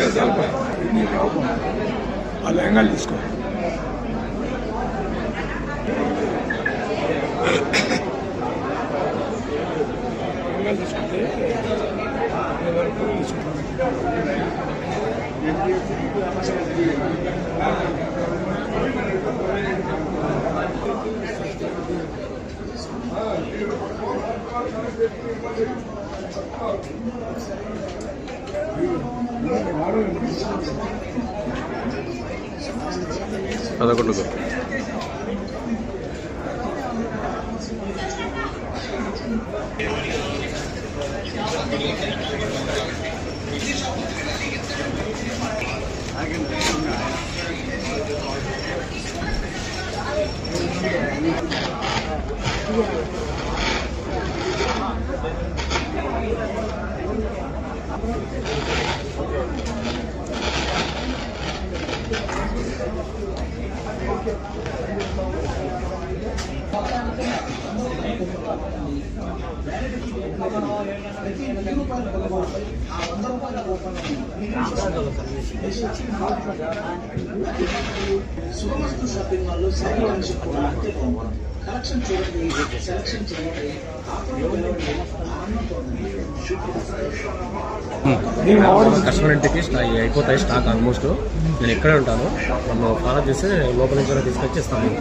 రసాలపై ఆ లెహంగాలు తీసుకో. లెహంగాలు తీసుకుంటే పదకొండు శుభమస్తు షాపింగ్ మాల్లో కలెక్షన్ చూడండి, సెలక్షన్ చేయండి. కస్టమర్ ఇంటికి అయిపోతాయి స్టాక్ ఆల్మోస్ట్. నేను ఎక్కడే ఉంటాను, నన్ను ఫాలో చేస్తే లోపల నుంచి తీసుకొచ్చి ఇస్తాను.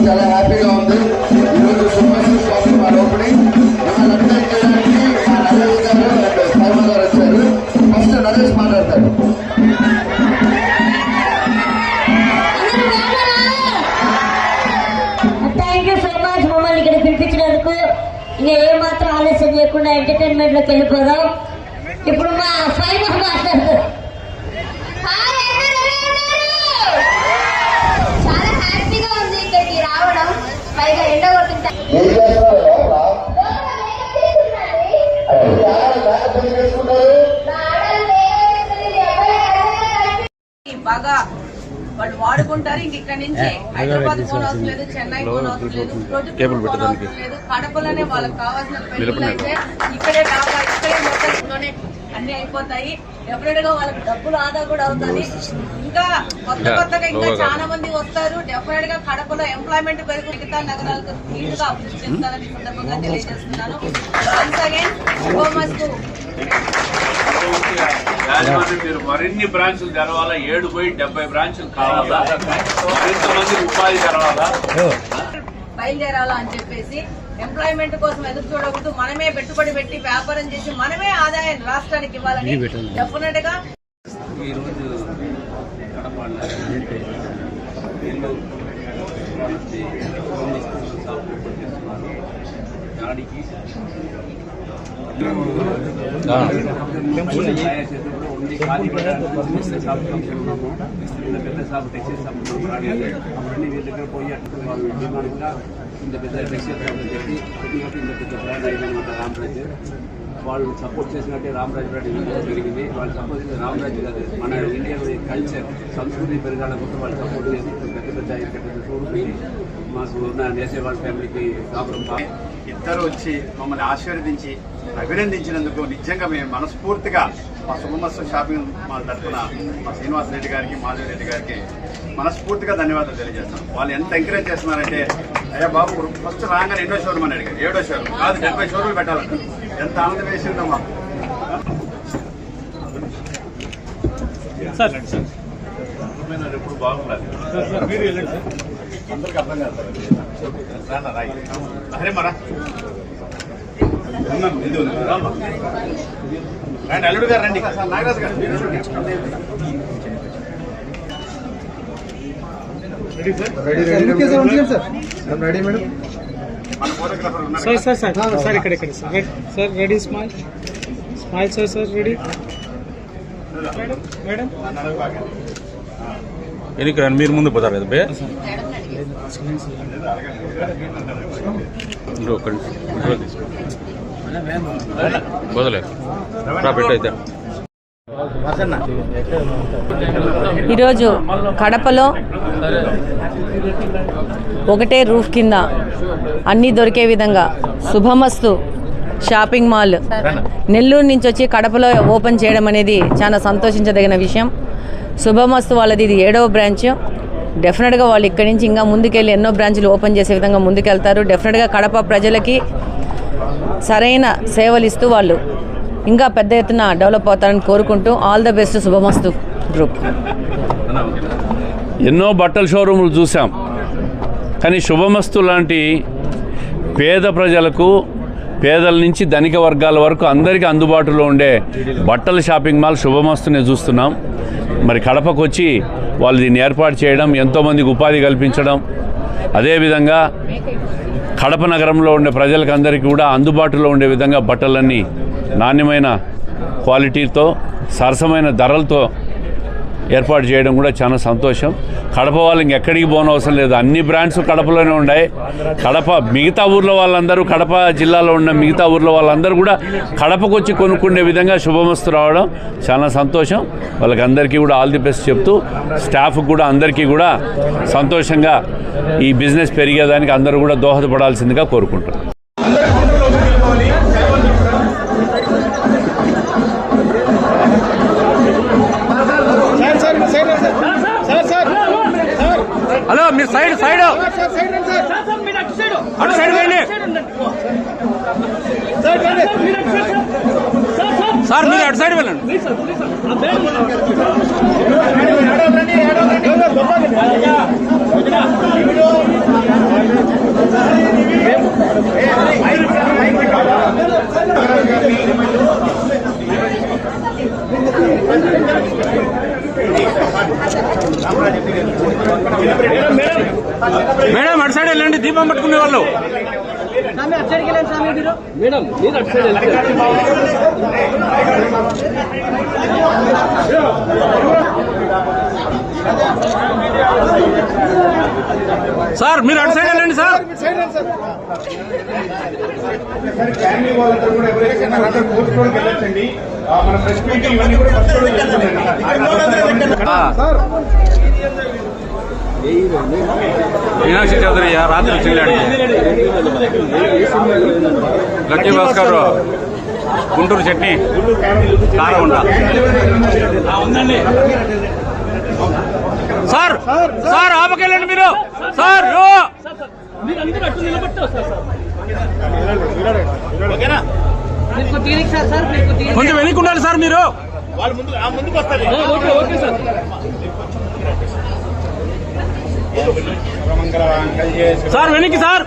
చాలా హ్యాపీగా ఉంది. ఈరోజు Subhash shopping mall opening attend చేయడానికి నరేష్ గారు సైమా గారు వచ్చారు. ఫస్ట్ నరేష్ మాట్లాడతారు. థ్యాంక్ యూ సో మచ్ మమ్మల్ని ఇక్కడ పిలిపించినందుకు. ఇంకా ఏమాత్రం ఆలస్యం చేయకుండా ఎంటర్టైన్మెంట్ లోకి వెళ్ళిపోదాం. ఇప్పుడు మా సైమా మాట్లాడతారు. చాలా హ్యాపీగా ఉంది ఇక్కడికి రావడం, పైగా ఎండ కొడుతుంటా. బాగా వాళ్ళు వాడుకుంటారు. ఇంక ఇక్కడ నుంచి హైదరాబాద్ ఫోన్ అవసరం లేదు, చెన్నై ఫోన్ అవసరం లేదు, ఫోన్ అవసరం లేదు. కడపలోనే వాళ్ళకి కావాల్సిన పెళ్లి అయితే ఇక్కడే ఇక్కడే మొత్తంలోనే అన్ని అయిపోతాయి. డెఫినెట్ గా వాళ్ళకి డబ్బులు ఆదా కూడా అవుతుంది. ఇంకా కొత్తగా ఇంకా చాలా మంది వస్తారు. డెఫినెట్ గా కడపలో ఎంప్లాయ్మెంట్ పెరుగు మిగతా నగరాలకు నీటుగా అభివృద్ధి చెందాలని సందర్భంగా తెలియజేస్తున్నాను. Once again so much. మీరు మరిన్ని బ్రాంచ్లు తెరవాలా, 7 పోయి 70 బ్రాంచ్లు కావాలా, మరింత మంది ఉపాధి తెరవాలా, బయలుదేరాలా అని చెప్పేసి ఎంప్లాయ్మెంట్ కోసం ఎదురు చూడకూడదు. మనమే పెట్టుబడి పెట్టి వ్యాపారం చేసి మనమే ఆదాయం రాష్ట్రానికి ఇవ్వాలని డెఫినెట్ గా ఈరోజు దానికి మంది ఖాళీ ఉన్నాము. పెద్ద షాప్ టెక్స్టైల్ షాప్ అవన్నీ వీళ్ళ దగ్గర పోయి అట్లా వాళ్ళు డిమాండ్గా ఇంత పెద్ద టెక్స్టైల్ షాప్ చెప్పి ఇంత పెద్ద బ్రాండ్ అయిందనమాట రామరాజ్. వాళ్ళు సపోర్ట్ చేసినట్టే రామరాజ్ బ్రాండ్ జరిగింది. వాళ్ళు సపోర్ట్ చేసిన రామరాజ్ కాదు, మన ఇండియా కల్చర్ సంస్కృతి పెరగాల కోసం వాళ్ళు సపోర్ట్ చేసి పెద్ద చూడండి మాకు ఉన్న నేసేవాళ్ళ ఫ్యామిలీకి ప్రాబ్లం. ఇద్దరు వచ్చి మమ్మల్ని ఆశీర్వదించి అభినందించినందుకు నిజంగా మేము మనస్ఫూర్తిగా మా శుభమస్తు షాపింగ్ మాల్ తరఫున మా శ్రీనివాస్ రెడ్డి గారికి, మాధవి రెడ్డి గారికి మనస్ఫూర్తిగా ధన్యవాదాలు తెలియజేస్తాం. వాళ్ళు ఎంత ఎంకరేజ్ చేస్తున్నారంటే, అయ్యా బాబు ఫస్ట్ రాగానే ఎన్నో షోరూమ్ అని అడిగారు. 7వ షోరూమ్ కాదు, 70 షోరూమ్లు పెట్టాలంట. ఎంత ఆనందం వేసిందో మాకు. ఎప్పుడు బాగుండాలి అందరికి అర్థం కాదు రాయి అరే మరా రండి అల్లుడు గారు రండి. నాగరాజు గారు రెడీ మేడం. మన ఫోటోగ్రాఫర్ ఉన్నారు. సార్ ఇక్కడ sir ready smile sir ready madam. ఎన్నిక మీరు ముందు పోతారు కదా బే పోదలేదు పెట్టయితే. ఈరోజు కడపలో ఒకటే రూఫ్ కింద అన్నీ దొరికే విధంగా శుభమస్తు షాపింగ్ మాల్ నెల్లూరు నుంచి వచ్చి కడపలో ఓపెన్ చేయడం అనేది చాలా సంతోషించదగిన విషయం. శుభమస్తు వాళ్ళది ఇది 7వ బ్రాంచ్. డెఫినెట్గా వాళ్ళు ఇక్కడి నుంచి ఇంకా ముందుకెళ్ళి ఎన్నో బ్రాంచ్లు ఓపెన్ చేసే విధంగా ముందుకెళ్తారు. డెఫినెట్గా కడప ప్రజలకి సరైన సేవలు ఇస్తూ వాళ్ళు ఇంకా పెద్ద ఎత్తున డెవలప్ అవుతారని కోరుకుంటూ all the best Subhamastu group. ఎన్నో బట్టల షోరూములు చూసాం, కానీ శుభమస్తు లాంటి పేద ప్రజలకు, పేదల నుంచి ధనిక వర్గాల వరకు అందరికీ అందుబాటులో ఉండే బట్టల షాపింగ్ మాల్ శుభమస్తునే చూస్తున్నాం. మరి కడపకు వచ్చి వాళ్ళు దీన్ని ఏర్పాటు చేయడం, ఎంతోమందికి ఉపాధి కల్పించడం, అదేవిధంగా కడప నగరంలో ఉండే ప్రజలకు అందరికీ కూడా అందుబాటులో ఉండే విధంగా బట్టలన్నీ నాణ్యమైన క్వాలిటీతో, సరసమైన ధరలతో ఏర్పాటు చేయడం కూడా చాలా సంతోషం. కడప వాళ్ళు ఇంకెక్కడికి పోనవసరం లేదు, అన్ని బ్రాండ్స్ కడపలోనే ఉన్నాయి. కడప మిగతా ఊర్లో వాళ్ళందరూ, కడప జిల్లాలో ఉన్న మిగతా ఊర్లో వాళ్ళందరూ కూడా కడపకు వచ్చి కొనుక్కునే విధంగా శుభమస్తు రావడం చాలా సంతోషం. వాళ్ళకి అందరికీ కూడా ఆల్ ది బెస్ట్ చెప్తూ, స్టాఫ్ కూడా అందరికీ కూడా సంతోషంగా ఈ బిజినెస్ పెరిగేదానికి అందరూ కూడా దోహదపడాల్సిందిగా కోరుకుంటున్నాం. హలో, మీరు సైడ్ అటు సైడ్ వెళ్ళండి సార్, మీరు అటు సైడ్ వెళ్ళండి. మేడం అటు సైడ్ వెళ్ళండి, దీపం పట్టుకునే వాళ్ళు. మేడం మీరు అటు సైడ్ వెళ్ళండి. సార్ మీరు అటు సైడ్ వెళ్ళండి సార్. ఫ్యామిలీ వాళ్ళందరూ కూడా ఎవరైతే వెళ్ళండి. మన ప్రెస్ మీట్ ఇవన్నీ కూడా మీనాక్షి చౌదరి రాత్రి చిల్లాడు, లక్కీ భాస్కర్ గుంటూరు చట్నీ కారం ఉండ. సార్ సార్ ఆపకెళ్ళండి మీరు. సార్ కొంచెం వెనక్కి ఉండాలి సార్ మీరు. సార్ వెనక్కి సార్.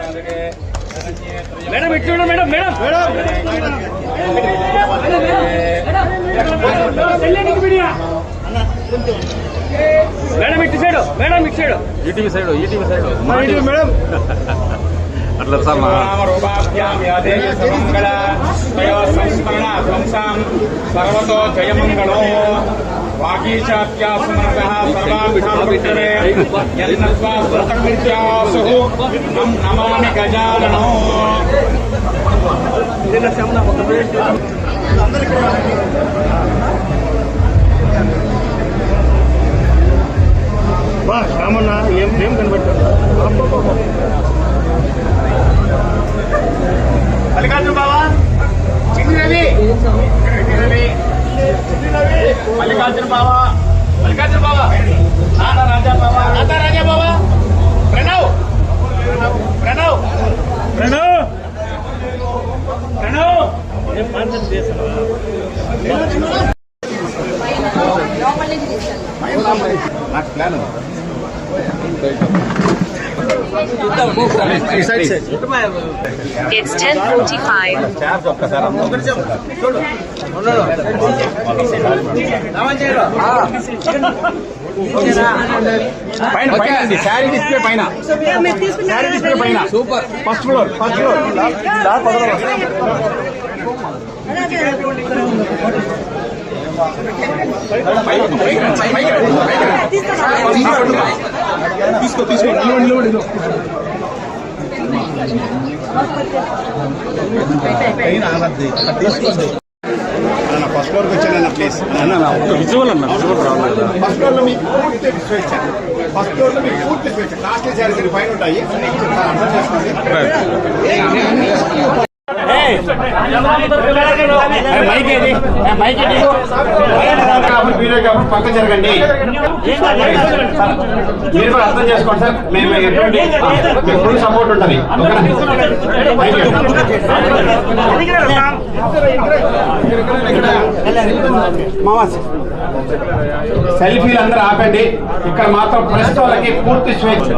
మేడం ఇటు చూడండి. మేడం మేడం మేడం ఇటు సైడ్. మేడం ఇటు సైడ్. ETV side. మేడం అట్లా సార్ సర్వతో జయమంగళో నమామి గజాననో. రామన్నా ఏం కనిపెట్టారు మల్లికార్జున బాబా చిన్ని రవి మల్లికార్జున బాబా నాదా రాజా బాబా ప్రణవ్ నాకు ప్లాన్ It's 10:45. పైన శారీ డిస్ప్లే పైన సూపర్ ఫస్ట్ ఫ్లోర్ తీసుకో ఫస్ట్ ఫ్లోర్కి వచ్చానన్న ప్లీజ్ విజువల్ అన్న ఫస్ట్ ఫ్లోర్లో మీకు పూర్తి స్వేచ్ఛ కాస్ట్లీ శారీస్ పైన ఉంటాయి అర్థం చేసుకోండి. పక్క జరగండి మీరు కూడా అర్థం చేసుకోండి సార్. మేము ఎటువంటి ఫుల్ సపోర్ట్ ఉంటుంది. సెల్ఫీలు అందరూ ఆపండి. ఇక్కడ మాత్రం ప్రెస్ వాళ్ళకి పూర్తి స్వేచ్ఛ.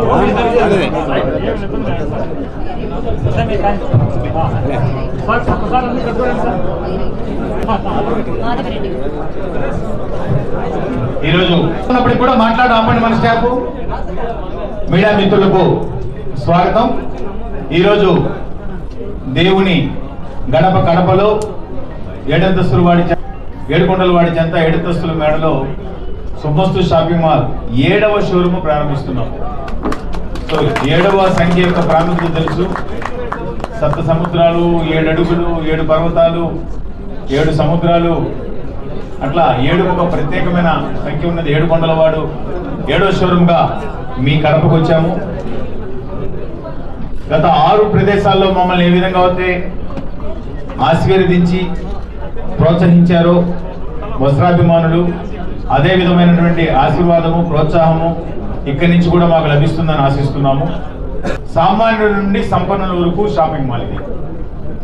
ఈరోజు ఉన్నప్పటికి కూడా ఆపండి మన స్టాఫ్. మీడియా మిత్రులకు స్వాగతం. ఈరోజు దేవుని గడపలో ఏడంతస్తుల ఏడుకొండల వాడి చెంత ఏడంతస్తుల మేడలో సుమస్తు షాపింగ్ మాల్ 7వ షోరూమ్ ప్రారంభిస్తున్నాం. సో 7వ సంఖ్య యొక్క ప్రాముఖ్యత తెలుసు. 7 సముద్రాలు, 7 అడుగులు, 7 పర్వతాలు, 7 సముద్రాలు, అట్లా 7 ఒక ప్రత్యేకమైన సంఖ్య ఉన్నది. ఏడుకొండలవాడు 7వ షోరూమ్గా మీ కడపకు వచ్చాము. గత 6 ప్రదేశాల్లో మమ్మల్ని ఏ విధంగా అయితే ఆశీర్వదించి ప్రోత్సహించారో వస్త్రాభిమానులు, అదే విధమైనటువంటి ఆశీర్వాదము, ప్రోత్సాహము ఇక్కడి నుంచి కూడా మాకు లభిస్తుందని ఆశిస్తున్నాము. సామాన్యుల నుండి సంపన్నుల వరకు షాపింగ్ మాల్ ఇది.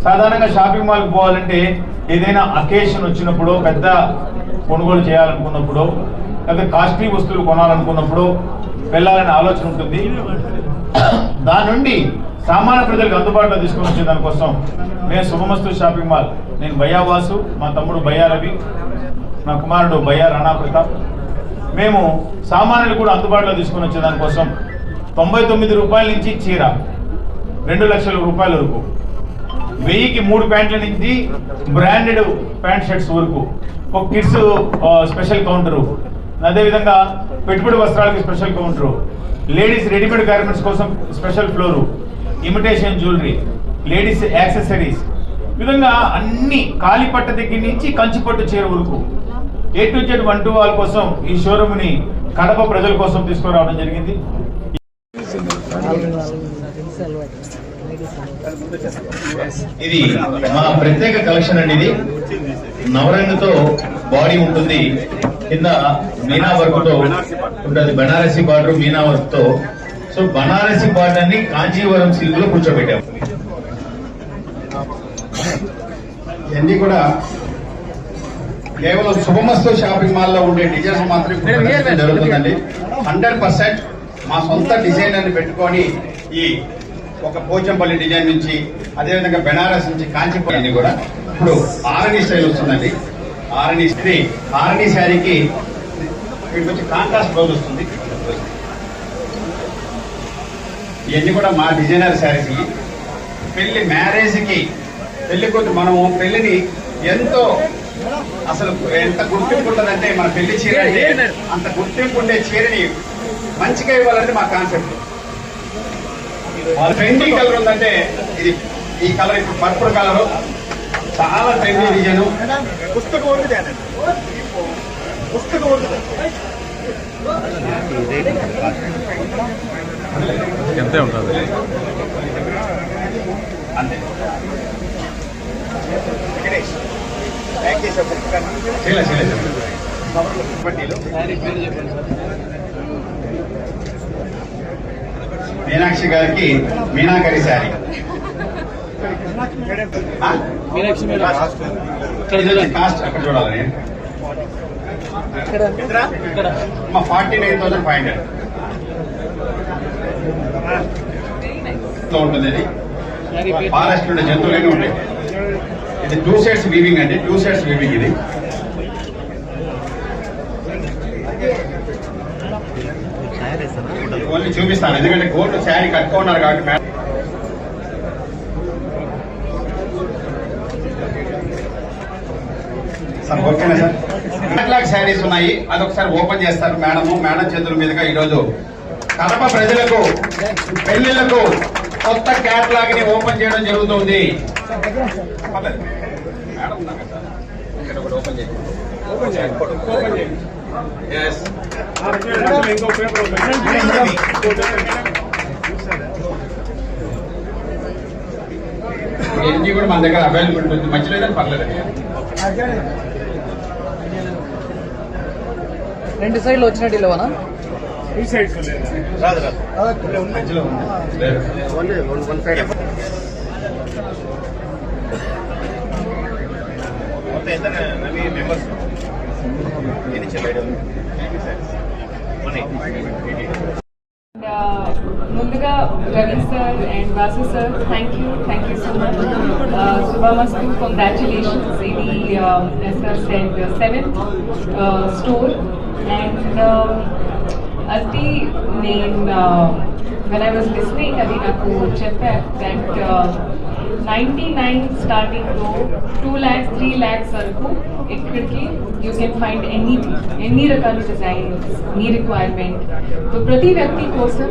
సాధారణంగా షాపింగ్ మాల్కి పోవాలంటే ఏదైనా అకేషన్ వచ్చినప్పుడు, పెద్ద కొనుగోలు చేయాలనుకున్నప్పుడు, లేదా కాస్ట్లీ వస్తువులు కొనాలనుకున్నప్పుడు వెళ్ళాలనే ఆలోచన ఉంటుంది. దాని నుండి సామాన్య ప్రజలకు అందుబాటులో తీసుకొని వచ్చే దానికోసం మేము శుభమస్తు షాపింగ్ మాల్, నేను భయ్యా వాసు, మా తమ్ముడు భయ్యా రవి, నా కుమారుడు భయ్యా రాణా ప్రతాప్, మేము సామాన్యులు కూడా అందుబాటులో తీసుకొని వచ్చే దానికోసం 99 రూపాయల నుంచి చీర 2 లక్షల రూపాయల వరకు, 1000కి 3 ప్యాంట్ల నుంచి బ్రాండెడ్ ప్యాంట్ షర్ట్స్ వరకు, ఒక కిడ్స్ స్పెషల్ కౌంటరు, అదేవిధంగా పెట్టుబడి వస్త్రాలకి special counter, ladies readymade garments కోసం special floor, imitation jewellery, ladies accessories, విధంగా అన్ని కాలిపట్ట దగ్గర నుంచి కంచిపట్టు చీర వరకు A to Z 1 to all కోసం ఈ షోరూమ్ని కడప ప్రజల కోసం తీసుకురావడం జరిగింది. ఇది మా ప్రత్యేక కలెక్షన్ అండి. ఇది నవరంగుతో బాడీ ఉంటుంది, కింద మీనా వర్క్ తో ఉంటుంది, బనారసి బార్డర్ మీనా వర్క్ తో. సో బనారసి బార్డర్ ని కాంచీవరం సిల్క్ లో కూర్చోబెట్టాము. ఇవన్నీ కూడా కేవలం శుభమస్తు షాపింగ్ మాల్ లో ఉండే డిజైన్స్ మాత్రం జరుగుతుందండి. 100% మా సొంత డిజైనర్ని పెట్టుకొని ఈ ఒక పోచంపల్లి డిజైన్ నుంచి, అదేవిధంగా బెనారస్ నుంచి కాంచీపురం కూడా ఇప్పుడు ఆరణి స్టైల్ వస్తుందండి. ఆరణి శారీకి వీటికి వచ్చి కాంట్రాస్ట్ బ్లౌజ్ వస్తుంది. ఇవన్నీ కూడా మా డిజైనర్ శారీస్. పెళ్లి మ్యారేజ్కి పెళ్లి కూతురు మనము పెళ్లిని ఎంతో అసలు ఎంత గుర్తింపు ఉంటుందంటే మన పెళ్లి చీర అంటే అంత గుర్తింపు ఉండే చీరని మంచిగా ఇవ్వాలంటే మా కాన్సెప్ట్. ట్రెండీ కలర్ ఉందంటే ఇది ఈ కలర్ ఇప్పుడు పర్పుల్ కలర్ చాలా ట్రెండీ డిజైన్. పుస్తకం ఎంతే ఉంటుంది అంతే. మీనాక్షి గారికి మీనాకరి శారీ. కాస్ట్ అక్కడ చూడాలని 49,500 ఉంటుంది. అది ఫారెస్ట్ ఉండే జంతువులన్నీ ఉంటాయి. ఇది 2 sets వీవింగ్ అండి, 2 sets వీవింగ్. ఇది ఓన్లీ చూపిస్తాను ఎందుకంటే గోల్డ్ శారీ కట్టుకున్నారు కాబట్టి మేడం. సార్ ఓకేనా సార్? క్యాట్లాగ్ శారీస్ ఉన్నాయి, అదొకసారి ఓపెన్ చేస్తారు మేడం చేతుల మీదుగా. ఈరోజు కడప ప్రజలకు పెళ్లిళ్లకు కొత్త క్యాట్లాగ్ ని ఓపెన్ చేయడం జరుగుతుంది. ఎన్ని కూడా మన దగ్గర అవైలబుల్ ఉంటుంది, మధ్యలో ఏదైనా పర్లేదు. 2 సైడ్లు వచ్చినట్టు ఇవ్వనా? ఈ సైడ్ రాదు మధ్యలో ముందుగా Ravi sir and Vasu sir thank you so much. Subhamastu, congratulations. ఇది sir said 7th store and అది నేను when I was listening అది నాకు చెప్పారు దట్ 99 స్టార్టింగ్ తో 2 lakhs 3 lakhs వరకు ఇక్కడికి యూ కెన్ ఫైండ్ ఎన్ని రకాల డిజైన్స్ మీ రిక్వైర్మెంట్. సో ప్రతి వ్యక్తి కోసం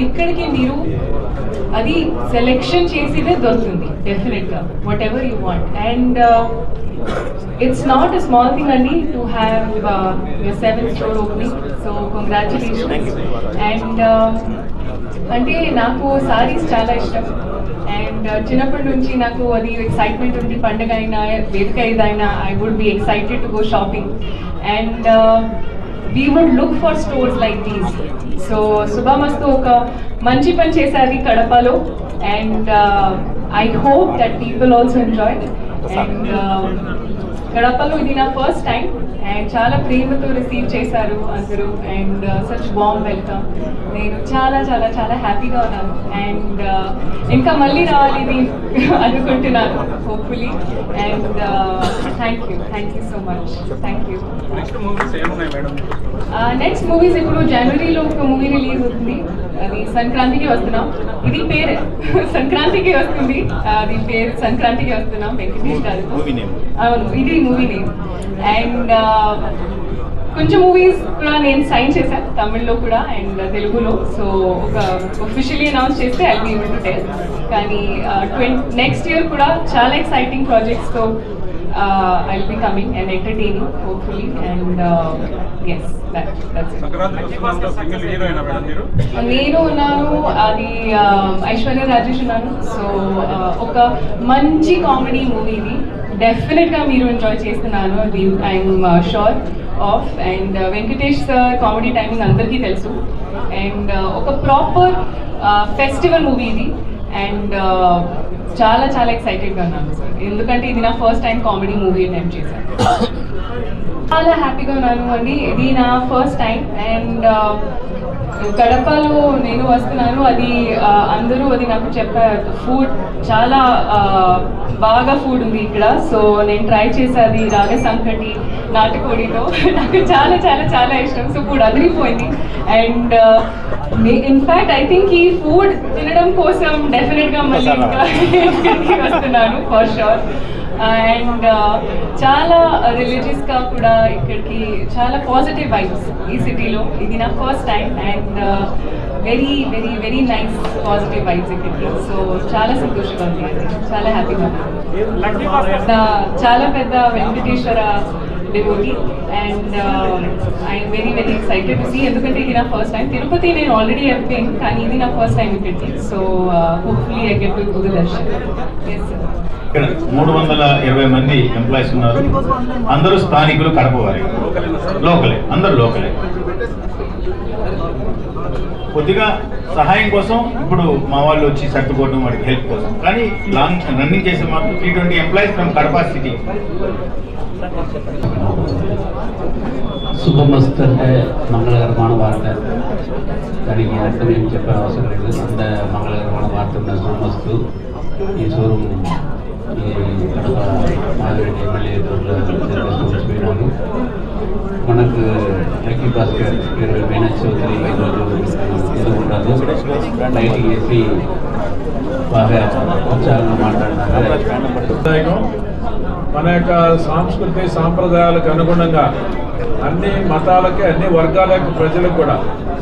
ఇక్కడికి మీరు అది సెలెక్షన్ చేసేదే దొరుకుతుంది డెఫినెట్గా, what ever you want. And it's not a small thing only to have your 7th store opening, so congratulations. And అంటే నాకు సారీస్ చాలా ఇష్టం అండ్ చిన్నప్పటి నుంచి నాకు అది ఎక్సైట్మెంట్ ఉంది. పండుగ అయినా వేదిక ఏదైనా I would be excited to go shopping and we would look for stores like these. So Shubhamastu ఒక మంచి పని చేశారు కడపలో and I hope that people also enjoy. And కడపలో ఇది నా ఫస్ట్ టైం అండ్ చాలా ప్రేమతో రిసీవ్ చేశారు అందరూ అండ్ సచ్ వామ్ వెల్కమ్. నేను చాలా చాలా చాలా హ్యాపీగా ఉన్నాను అండ్ ఇంకా మళ్ళీ రావాలి ఇది అనుకుంటున్నాను hopefully. And thank you so much. Thank you. Next movies ఇప్పుడు జనవరిలో ఒక మూవీ రిలీజ్ అవుతుంది, అది సంక్రాంతికి వస్తున్నాం. ఇది పేరు సంక్రాంతికి వస్తుంది, అది పేరు సంక్రాంతికి వస్తున్నాం వెంకటేష్ గారు. అవును, ఇది మూవీ నేమ్. అండ్ కొంచెం మూవీస్ కూడా నేను సైన్ చేశాను తమిళ్లో కూడా అండ్ తెలుగులో. సో ఒక ఒఫిషియలీ అనౌన్స్ చేస్తే I be able to tell. కానీ నెక్స్ట్ ఇయర్ కూడా చాలా exciting ప్రాజెక్ట్స్తో I'll be coming and entertaining hopefully and yes that's it. నేను ఉన్నాను, అది ఐశ్వర్య రాజేష్ ఉన్నాను. సో ఒక మంచి కామెడీ మూవీని డెఫినెట్గా మీరు ఎంజాయ్ చేస్తున్నాను, అది I'm sure of. And Venkatesh sir comedy timing అందరికీ తెలుసు అండ్ ఒక ప్రాపర్ ఫెస్టివల్ మూవీ ఇది అండ్ చాలా చాలా ఎక్సైటెడ్గా ఉన్నాను సార్, ఎందుకంటే ఇది నా first time comedy movie attempt చేశాను. చాలా హ్యాపీగా ఉన్నాను అండి. ఇది నా ఫస్ట్ టైం అండ్ కడపలో నేను వస్తున్నాను. అది అందరూ అది నాకు చెప్పారు, ఫుడ్ చాలా బాగా ఫుడ్ ఉంది ఇక్కడ. సో నేను ట్రై చేసేది రాగ సంకటి నాటుకోడితో నాకు చాలా చాలా చాలా ఇష్టం. సో ఫుడ్ అదిరిపోయింది. అండ్ ఇన్ఫ్యాక్ట్ ఐ థింక్ ఈ ఫుడ్ తినడం కోసం డెఫినెట్గా మళ్ళీ ఇంకా ఇక్కడికి వస్తున్నాను ఫర్ షూర్. అండ్ చాలా రిలీజియస్గా కూడా ఇక్కడికి చాలా పాజిటివ్ వైబ్స్ ఈ సిటీలో. ఇది నా first time and very very very nice positive vibes ఇక్కడికి. సో చాలా సంతోషంగా ఉంది, చాలా హ్యాపీగా ఉంది. చాలా పెద్ద Venkateswara devotee and I'm very very excited to see, ఎందుకంటే ఇది నా ఫస్ట్ టైం. తిరుపతి నేను ఆల్రెడీ అయిపోయాను, కానీ ఇది నా ఫస్ట్ టైం ఇక్కడికి. So hopefully I get to do the Darshan. ఇక్కడ 320 మంది ఎంప్లాయీస్ ఉన్నారు. అందరూ స్థానికులు, కడప వారి లోకలే, అందరూ లోకలే. కొద్దిగా సహాయం కోసం ఇప్పుడు మా వాళ్ళు వచ్చి సర్దుకోవడం, వాడికి హెల్ప్ కోసం. కానీ లాంగ్ రన్నింగ్ చేసే మాత్రం 320 ఎంప్లాయీస్ ఫ్రమ్ కడప సిటీ. శుభమస్తు అంటే మంగళకరమైన వార్త, దానికి అర్థం ఏం చెప్పే అవసరం లేదు. అంత మంగళకరమైన వార్త ఉన్న శుభమస్తు. ఈ షోరూమ్ ఈ కడప మాధవరెడ్డి ఎమ్మెల్యే చూసిపోయినాను. మనకు లక్కీ భాస్కర్ పేరు మీనాక్షి చౌదరి ఎదుర్కొంటారు. లైటింగ్ వేసి బాగా ఉత్సాహంగా మాట్లాడినారు. మన యొక్క సంస్కృతి సాంప్రదాయాలకు అనుగుణంగా అన్ని మతాలకి, అన్ని వర్గాల యొక్క ప్రజలకు కూడా,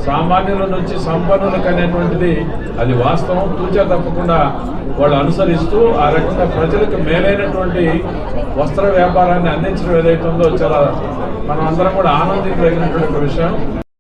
సామాన్యుల నుంచి సంపన్నులకు అనేటువంటిది అది వాస్తవం. తూచా తప్పకుండా వాళ్ళు అనుసరిస్తూ ఆ రకంగా ప్రజలకు మేలైనటువంటి వస్త్ర వ్యాపారాన్ని అందించడం ఏదైతే ఉందో చాలా మనం అందరం కూడా ఆనందించదగినటువంటి విషయం.